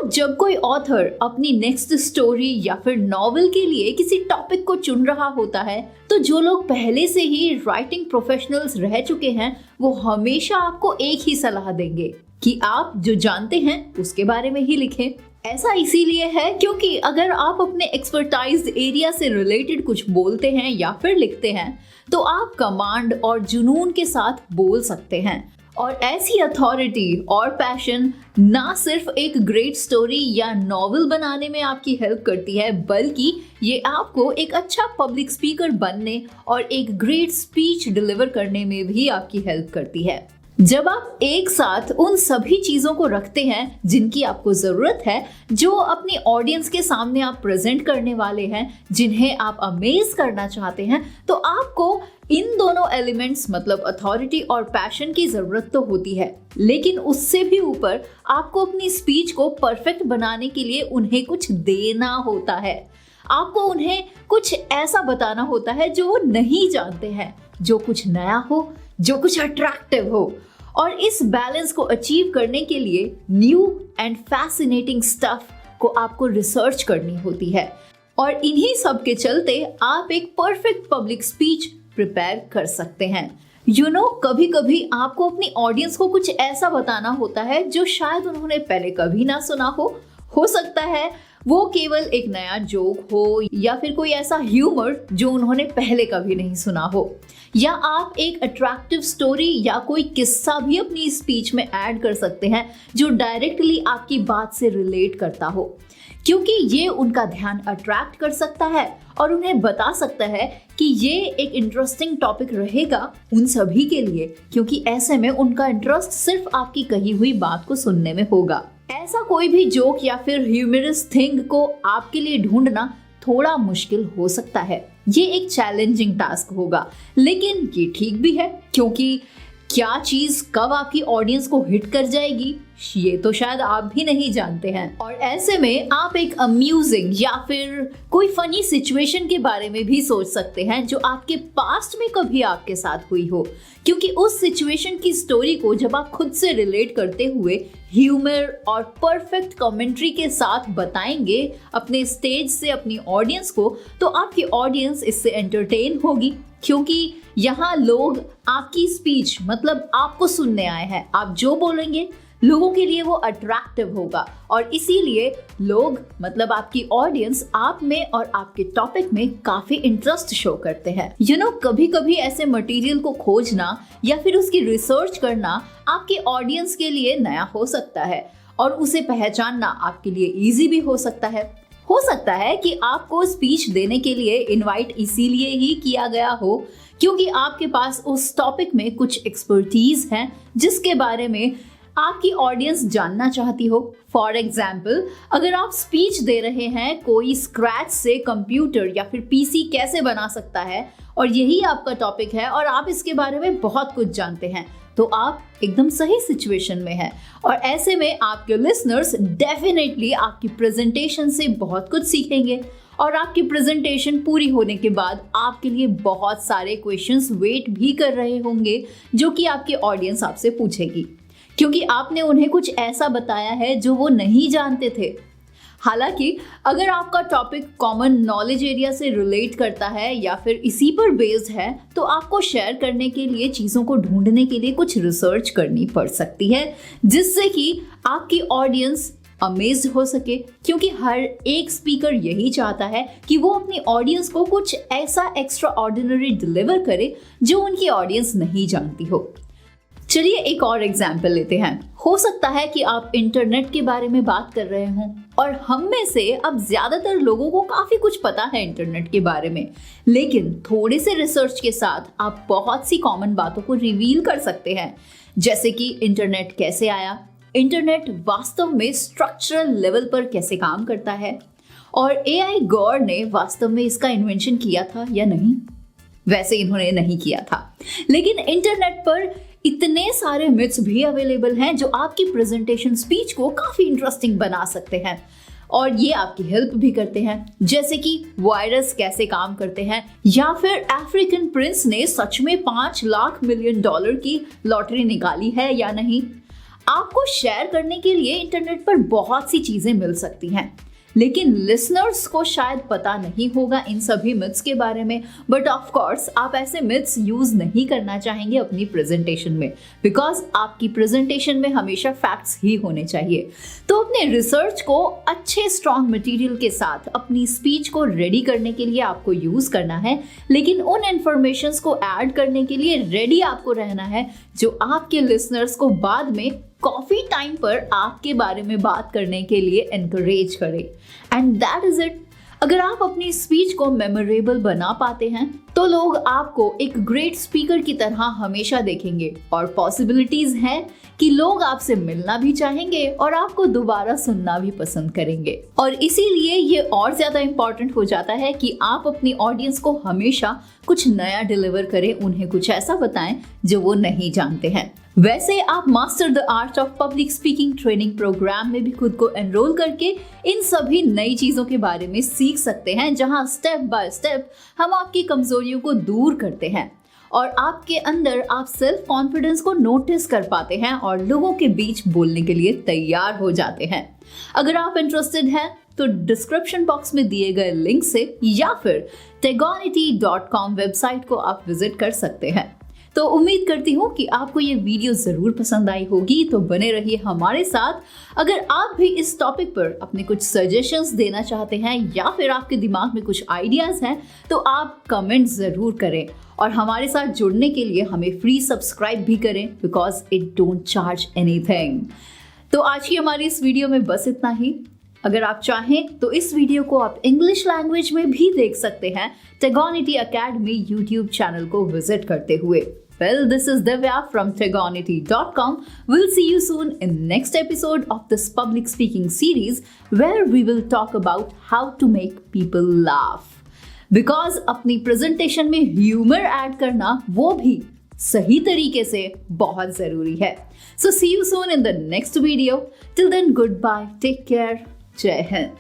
जब कोई ऑथर अपनी नेक्स्ट स्टोरी या फिर नॉवेल के लिए किसी टॉपिक को चुन रहा होता है, तो जो लोग पहले से ही राइटिंग प्रोफेशनल्स रह चुके हैं वो हमेशा आपको एक ही सलाह देंगे कि आप जो जानते हैं उसके बारे में ही लिखें। ऐसा इसीलिए है क्योंकि अगर आप अपने एक्सपर्टाइज्ड एरिया से रिलेटेड कुछ बोलते हैं या फिर लिखते हैं तो आप कमांड और जुनून के साथ बोल सकते हैं। और ऐसी अथॉरिटी और पैशन ना सिर्फ एक ग्रेट स्टोरी या नॉवेल बनाने में आपकी हेल्प करती है, बल्कि ये आपको एक अच्छा पब्लिक स्पीकर बनने और एक ग्रेट स्पीच डिलीवर करने में भी आपकी हेल्प करती है। जब आप एक साथ उन सभी चीजों को रखते हैं जिनकी आपको जरूरत है, जो अपनी ऑडियंस के सामने आप प्रेजेंट करने वाले हैं, जिन्हें आप अमेज करना चाहते हैं, तो आपको इन दोनों एलिमेंट्स मतलब अथॉरिटी और पैशन की जरूरत तो होती है, लेकिन उससे भी ऊपर आपको अपनी स्पीच को परफेक्ट बनाने के लिए उन्हें कुछ देना होता है। आपको उन्हें कुछ ऐसा बताना होता है जो वो नहीं जानते हैं, जो कुछ नया हो, जो कुछ अट्रैक्टिव हो। और इस बैलेंस को अचीव करने के लिए न्यू एंड फैसिनेटिंग स्टफ को आपको रिसर्च करनी होती है, और इन्हीं सब के चलते आप एक परफेक्ट पब्लिक स्पीच प्रिपेयर कर सकते हैं। कभी कभी आपको अपनी ऑडियंस को कुछ ऐसा बताना होता है जो शायद उन्होंने पहले कभी ना सुना हो सकता है वो केवल एक नया जोक हो या फिर कोई ऐसा ह्यूमर जो उन्होंने पहले कभी नहीं सुना हो, या आप एक अट्रैक्टिव स्टोरी या कोई किस्सा भी अपनी स्पीच में ऐड कर सकते हैं जो डायरेक्टली आपकी बात से रिलेट करता हो, क्योंकि ये उनका ध्यान अट्रैक्ट कर सकता है और उन्हें बता सकता है कि ये एक इंटरेस्टिंग टॉपिक रहेगा उन सभी के लिए, क्योंकि ऐसे में उनका इंटरेस्ट सिर्फ आपकी कही हुई बात को सुनने में होगा। ऐसा कोई भी जोक या फिर ह्यूमरस थिंग को आपके लिए ढूंढना थोड़ा मुश्किल हो सकता है। ये एक चैलेंजिंग टास्क होगा, लेकिन ये ठीक भी है, क्योंकि क्या चीज कब आपकी ऑडियंस को हिट कर जाएगी ये तो शायद आप भी नहीं जानते हैं। और ऐसे में आप एक अम्यूजिंग या फिर कोई फनी सिचुएशन के बारे में भी सोच सकते हैं जो आपके पास्ट में कभी आपके साथ हुई हो, क्योंकि उस सिचुएशन की स्टोरी को जब आप खुद से रिलेट करते हुए ह्यूमर और परफेक्ट कमेंट्री के साथ बताएंगे अपने स्टेज से अपनी ऑडियंस को, तो आपकी ऑडियंस इससे एंटरटेन होगी, क्योंकि यहाँ लोग आपकी स्पीच मतलब आपको सुनने आए हैं। आप जो बोलेंगे लोगों के लिए वो अट्रैक्टिव होगा, और इसीलिए लोग मतलब आपकी ऑडियंस आप में और आपके टॉपिक में काफी इंटरेस्ट शो करते हैं। कभी कभी ऐसे मटेरियल को खोजना या फिर उसकी रिसर्च करना आपकी ऑडियंस के लिए नया हो सकता है, और उसे पहचानना आपके लिए इजी भी हो सकता है। हो सकता है कि आपको स्पीच देने के लिए इनवाइट इसीलिए ही किया गया हो क्योंकि आपके पास उस टॉपिक में कुछ एक्सपर्टीज है जिसके बारे में आपकी ऑडियंस जानना चाहती हो। फॉर एग्जाम्पल, अगर आप स्पीच दे रहे हैं कोई स्क्रैच से कंप्यूटर या फिर पीसी कैसे बना सकता है और यही आपका टॉपिक है और आप इसके बारे में बहुत कुछ जानते हैं, तो आप एकदम सही सिचुएशन में हैं। और ऐसे में आपके लिसनर्स डेफिनेटली आपकी प्रेजेंटेशन से बहुत कुछ सीखेंगे, और आपकी प्रेजेंटेशन पूरी होने के बाद आपके लिए बहुत सारे क्वेश्चंस वेट भी कर रहे होंगे जो कि आपकी ऑडियंस आपसे पूछेगी, क्योंकि आपने उन्हें कुछ ऐसा बताया है जो वो नहीं जानते थे। हालांकि अगर आपका टॉपिक कॉमन नॉलेज एरिया से रिलेट करता है या फिर इसी पर बेस्ड है, तो आपको शेयर करने के लिए चीज़ों को ढूंढने के लिए कुछ रिसर्च करनी पड़ सकती है, जिससे कि आपकी ऑडियंस अमेज्ड हो सके, क्योंकि हर एक स्पीकर यही चाहता है कि वो अपनी ऑडियंस को कुछ ऐसा एक्स्ट्रा ऑर्डिनरी डिलीवर करे जो उनकी ऑडियंस नहीं जानती हो। चलिए एक और एग्जाम्पल लेते हैं। हो सकता है कि आप इंटरनेट के बारे में बात कर रहे हों, और हम में से अब ज्यादातर लोगों को काफी कुछ पता है इंटरनेट के बारे में, लेकिन थोड़े से रिसर्च के साथ आप बहुत सी कॉमन बातों को रिवील कर सकते हैं, जैसे कि इंटरनेट कैसे आया, इंटरनेट वास्तव में स्ट्रक्चरल लेवल पर कैसे काम करता है, और एआई गॉर ने वास्तव में इसका इन्वेंशन किया था या नहीं। वैसे इन्होंने नहीं किया था, लेकिन इंटरनेट पर इतने सारे मिथ्स भी अवेलेबल हैं जो आपकी प्रेजेंटेशन स्पीच को काफी इंटरेस्टिंग बना सकते हैं, और ये आपकी हेल्प भी करते हैं, जैसे कि वायरस कैसे काम करते हैं, या फिर अफ्रीकन प्रिंस ने सच में $5 लाख मिलियन की लॉटरी निकाली है या नहीं। आपको शेयर करने के लिए इंटरनेट पर बहुत सी चीजें मिल सकती हैं, लेकिन लिसनर्स को शायद पता नहीं होगा इन सभी मिथ्स के बारे में। बट ऑफ कोर्स आप ऐसे मिथ्स यूज नहीं करना चाहेंगे अपनी प्रेजेंटेशन में, बिकॉज आपकी प्रेजेंटेशन में हमेशा फैक्ट्स ही होने चाहिए। तो अपने रिसर्च को अच्छे स्ट्रॉन्ग मटेरियल के साथ अपनी स्पीच को रेडी करने के लिए आपको यूज करना है, लेकिन उन इंफॉर्मेशंस को ऐड करने के लिए रेडी आपको रहना है जो आपके लिसनर्स को बाद में कॉफी टाइम पर आपके बारे में बात करने के लिए एनकरेज करे। And that is it. अगर आप अपनी स्पीच को मेमोरेबल बना पाते हैं तो लोग आपको एक ग्रेट स्पीकर की तरह हमेशा देखेंगे, और पॉसिबिलिटीज हैं कि लोग आपसे मिलना भी चाहेंगे और आपको दोबारा सुनना भी पसंद करेंगे। और इसीलिए ये और ज्यादा इंपॉर्टेंट हो जाता है कि आप अपनी ऑडियंस को हमेशा कुछ नया डिलीवर करें, उन्हें कुछ ऐसा बताएं जो वो नहीं जानते हैं। वैसे आप master the art of public speaking training program में भी खुद को एनरोल करके इन सभी नई चीजों के बारे में सीख सकते हैं, जहां स्टेप बाय स्टेप हम आपकी कमजोरियों को दूर करते हैं और आपके अंदर आप सेल्फ कॉन्फिडेंस को नोटिस कर पाते हैं और लोगों के बीच बोलने के लिए तैयार हो जाते हैं। अगर आप इंटरेस्टेड हैं तो डिस्क्रिप्शन बॉक्स में दिए गए लिंक से या फिर tegonity.com वेबसाइट को आप विजिट कर सकते हैं। तो उम्मीद करती हूँ कि आपको ये वीडियो जरूर पसंद आई होगी, तो बने रहिए हमारे साथ। अगर आप भी इस टॉपिक पर अपने कुछ सजेशंस देना चाहते हैं या फिर आपके दिमाग में कुछ आइडियाज हैं तो आप कमेंट जरूर करें, और हमारे साथ जुड़ने के लिए हमें फ्री सब्सक्राइब भी करें, because it don't charge anything. तो आज की हमारी इस वीडियो में बस इतना ही। अगर आप चाहें तो इस वीडियो को आप इंग्लिश लैंग्वेज में भी देख सकते हैं टेगोनिटी अकेडमी यूट्यूब चैनल को विजिट करते हुए। Well, this is Divya from tegonity.com. We'll see you soon in next episode of this public speaking series where we will talk about how to make people laugh. Because अपनी presentation में humor add करना वो भी सही तरीके से बहुत जरूरी है। So see you soon in the next video. Till then, goodbye. Take care. जय हिंद।